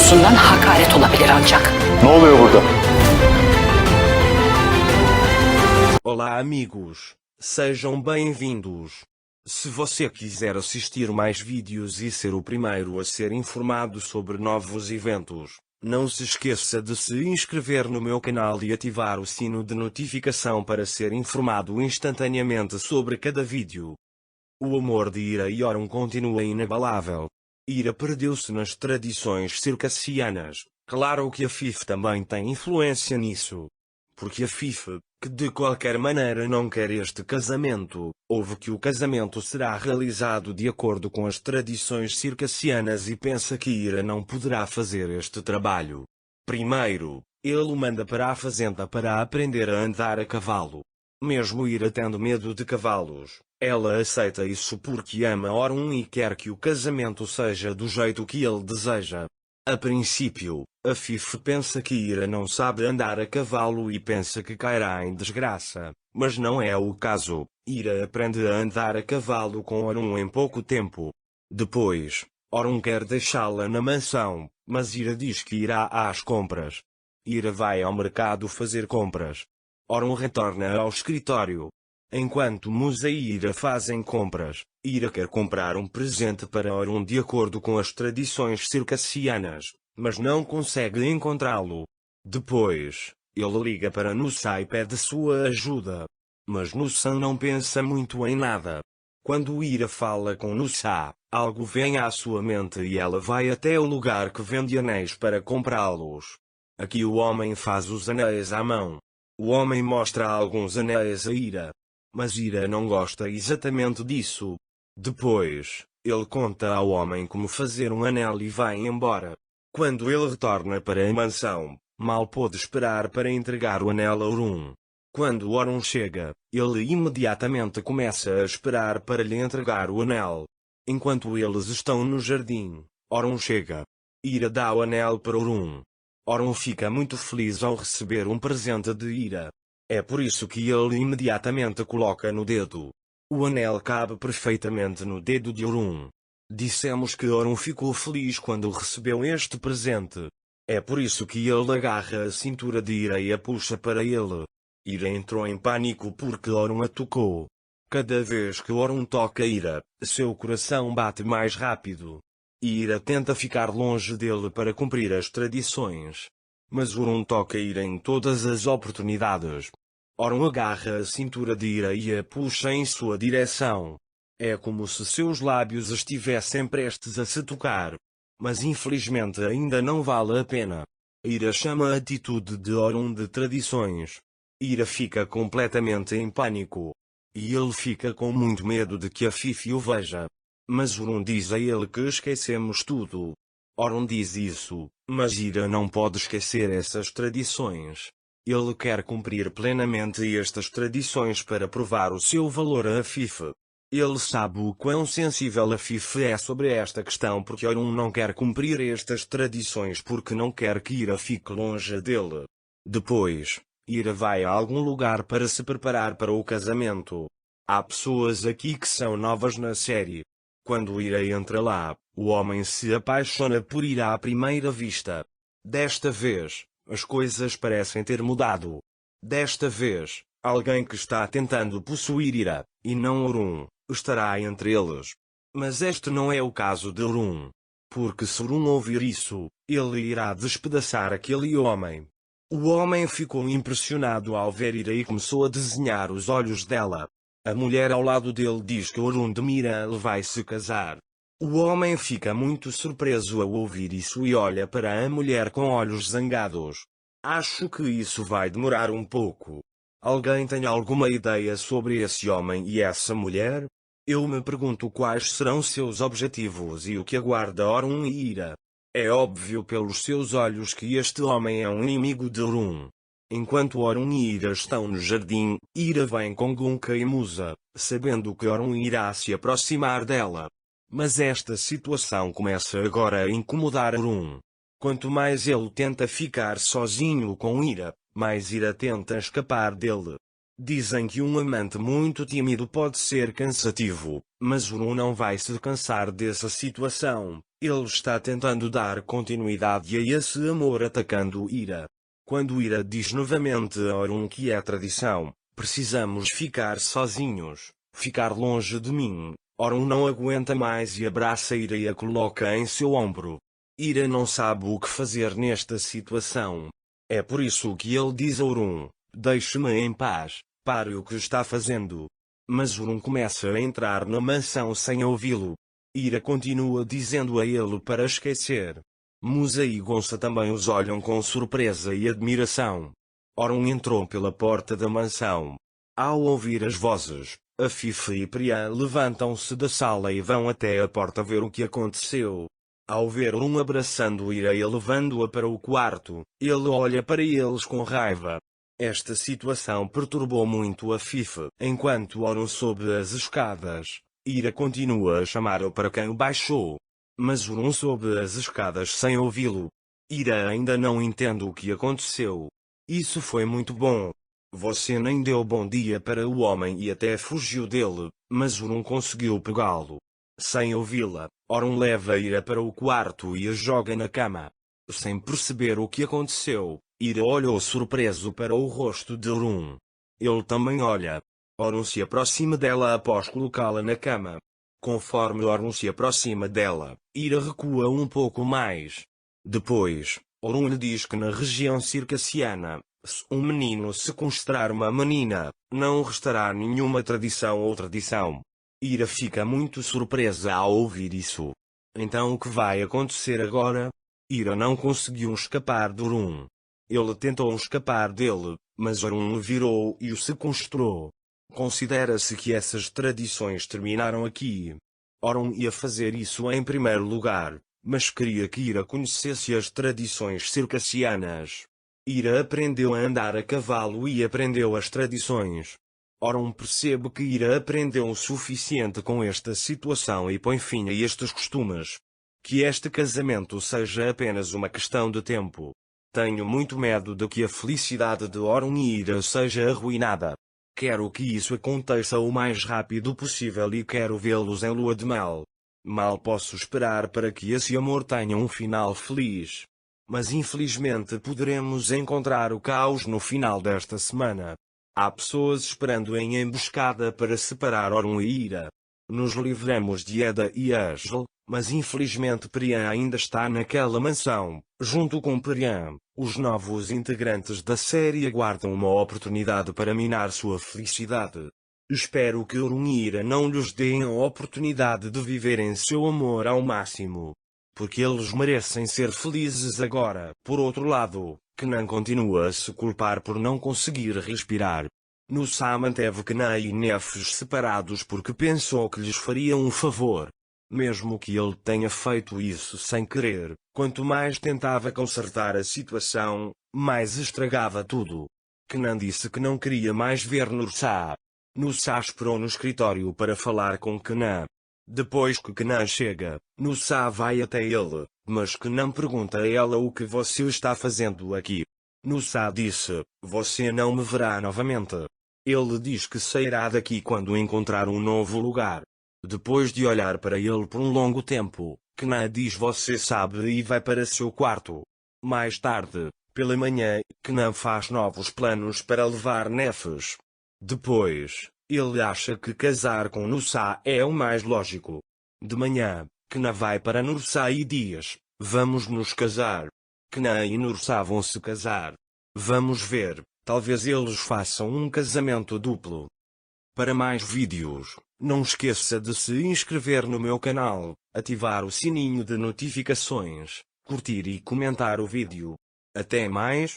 açısından hakaret olabilir ancak. Ne oluyor burada? Olá amigos, sejam bem-vindos. Se você quiser assistir mais vídeos e ser o primeiro a ser informado sobre novos eventos, não se esqueça de se inscrever no meu canal e ativar o sino de notificação para ser informado instantaneamente sobre cada vídeo. O amor de Ira e Orun continua inabalável. Ira perdeu-se nas tradições circassianas. Claro que a Fife também tem influência nisso. Porque a Fife, que de qualquer maneira não quer este casamento, ouve que o casamento será realizado de acordo com as tradições circassianas e pensa que Ira não poderá fazer este trabalho. Primeiro, ele o manda para a fazenda para aprender a andar a cavalo. Mesmo Ira tendo medo de cavalos, ela aceita isso porque ama Orun e quer que o casamento seja do jeito que ele deseja. A princípio, a Fife pensa que Ira não sabe andar a cavalo e pensa que cairá em desgraça, mas não é o caso. Ira aprende a andar a cavalo com Orun em pouco tempo. Depois, Orun quer deixá-la na mansão, mas Ira diz que irá às compras. Ira vai ao mercado fazer compras. Orun retorna ao escritório. Enquanto Musa e Ira fazem compras, Ira quer comprar um presente para Orun de acordo com as tradições circassianas, mas não consegue encontrá-lo. Depois, ele liga para Nusa e pede sua ajuda. Mas Nusa não pensa muito em nada. Quando Ira fala com Nusa, algo vem à sua mente e ela vai até o lugar que vende anéis para comprá-los. Aqui o homem faz os anéis à mão. O homem mostra alguns anéis a Ira. Mas Ira não gosta exatamente disso. Depois, ele conta ao homem como fazer um anel e vai embora. Quando ele retorna para a mansão, mal pôde esperar para entregar o anel a Orun. Quando Orun chega, ele imediatamente começa a esperar para lhe entregar o anel. Enquanto eles estão no jardim, Orun chega. Ira dá o anel para Orun. Orun fica muito feliz ao receber um presente de Ira. É por isso que ele imediatamente coloca no dedo. O anel cabe perfeitamente no dedo de Orun. Dissemos que Orun ficou feliz quando recebeu este presente. É por isso que ele agarra a cintura de Ira e a puxa para ele. Ira entrou em pânico porque Orun a tocou. Cada vez que Orun toca Ira, seu coração bate mais rápido. Ira tenta ficar longe dele para cumprir as tradições. Mas Orun toca Ira em todas as oportunidades. Orun agarra a cintura de Ira e a puxa em sua direção. É como se seus lábios estivessem prestes a se tocar. Mas infelizmente ainda não vale a pena. Ira chama a atitude de Orun de tradições. Ira fica completamente em pânico. E ele fica com muito medo de que a Fife o veja. Mas Orun diz a ele que esquecemos tudo. Orun diz isso, mas Ira não pode esquecer essas tradições. Ele quer cumprir plenamente estas tradições para provar o seu valor a Fife. Ele sabe o quão sensível a Fife é sobre esta questão porque Orun não quer cumprir estas tradições porque não quer que Ira fique longe dele. Depois, Ira vai a algum lugar para se preparar para o casamento. Há pessoas aqui que são novas na série. Quando Ira entra lá, o homem se apaixona por Ira à primeira vista. Desta vez, as coisas parecem ter mudado. Desta vez, alguém que está tentando possuir Ira, e não Orun, estará entre eles. Mas este não é o caso de Orun. Porque se Orun ouvir isso, ele irá despedaçar aquele homem. O homem ficou impressionado ao ver Ira e começou a desenhar os olhos dela. A mulher ao lado dele diz que Orun de Mira vai se casar. O homem fica muito surpreso ao ouvir isso e olha para a mulher com olhos zangados. Acho que isso vai demorar um pouco. Alguém tem alguma ideia sobre esse homem e essa mulher? Eu me pergunto quais serão seus objetivos e o que aguarda Orun e Ira. É óbvio pelos seus olhos que este homem é um inimigo de Orun. Enquanto Orun e Ira estão no jardim, Ira vem com Gunka e Musa, sabendo que Orun irá se aproximar dela. Mas esta situação começa agora a incomodar Orun. Quanto mais ele tenta ficar sozinho com Ira, mais Ira tenta escapar dele. Dizem que um amante muito tímido pode ser cansativo, mas Urun não vai se cansar dessa situação. Ele está tentando dar continuidade a esse amor atacando Ira. Quando Ira diz novamente a Orun que é tradição, precisamos ficar sozinhos, ficar longe de mim. Orun não aguenta mais e abraça Ira e a coloca em seu ombro. Ira não sabe o que fazer nesta situação. É por isso que ele diz a Orun: deixe-me em paz, pare o que está fazendo. Mas Urun começa a entrar na mansão sem ouvi-lo. Ira continua dizendo a ele para esquecer. Musa e Gonça também os olham com surpresa e admiração. Orun entrou pela porta da mansão. Ao ouvir as vozes, Afife e Priam levantam-se da sala e vão até a porta ver o que aconteceu. Ao ver Orun abraçando Ira e levando-a para o quarto, ele olha para eles com raiva. Esta situação perturbou muito Afife. Enquanto Orun sobe as escadas, Ira continua a chamar-o para quem baixou. Mas Orun sobe as escadas sem ouvi-lo. Ira ainda não entende o que aconteceu. Isso foi muito bom. Você nem deu bom dia para o homem e até fugiu dele, mas Orun conseguiu pegá-lo. Sem ouvi-la, Orun leva Ira para o quarto e a joga na cama. Sem perceber o que aconteceu, Ira olhou surpreso para o rosto de Orun. Ele também olha. Orun se aproxima dela após colocá-la na cama. Conforme Orun se aproxima dela, Ira recua um pouco mais. Depois, Orun lhe diz que na região circassiana, se um menino sequestrar uma menina, não restará nenhuma tradição ou tradição. Ira fica muito surpresa ao ouvir isso. Então o que vai acontecer agora? Ira não conseguiu escapar de Orun. Ele tentou escapar dele, mas Orun o virou e o sequestrou. Considera-se que essas tradições terminaram aqui. Orun ia fazer isso em primeiro lugar, mas queria que Ira conhecesse as tradições circassianas. Ira aprendeu a andar a cavalo e aprendeu as tradições. Orun percebe que Ira aprendeu o suficiente com esta situação e põe fim a estes costumes. Que este casamento seja apenas uma questão de tempo. Tenho muito medo de que a felicidade de Orun e Ira seja arruinada. Quero que isso aconteça o mais rápido possível e quero vê-los em lua de mel. Mal posso esperar para que esse amor tenha um final feliz. Mas infelizmente poderemos encontrar o caos no final desta semana. Há pessoas esperando em emboscada para separar Orun e Ira. Nos livramos de Eda e Asgel, mas infelizmente Priam ainda está naquela mansão. Junto com Priam, os novos integrantes da série aguardam uma oportunidade para minar sua felicidade. Espero que Orun e Ira não lhes deem a oportunidade de viverem seu amor ao máximo. Porque eles merecem ser felizes agora. Por outro lado, Knan continua a se culpar por não conseguir respirar. Nusa manteve Knan e Nefes separados porque pensou que lhes faria um favor. Mesmo que ele tenha feito isso sem querer, quanto mais tentava consertar a situação, mais estragava tudo. Knan disse que não queria mais ver Nusa. Nusa esperou no escritório para falar com Knan. Depois que Knan chega, Nusa vai até ele, mas Knan pergunta a ela o que você está fazendo aqui. Nusa disse: você não me verá novamente. Ele diz que sairá daqui quando encontrar um novo lugar. Depois de olhar para ele por um longo tempo, Knan diz você sabe e vai para seu quarto. Mais tarde, pela manhã, Knan faz novos planos para levar Nefes. Depois, ele acha que casar com Nusa é o mais lógico. De manhã, Knan vai para Nusa e diz: vamos nos casar. Knan e Nusa vão se casar. Vamos ver, talvez eles façam um casamento duplo. Para mais vídeos, não esqueça de se inscrever no meu canal, ativar o sininho de notificações, curtir e comentar o vídeo. Até mais!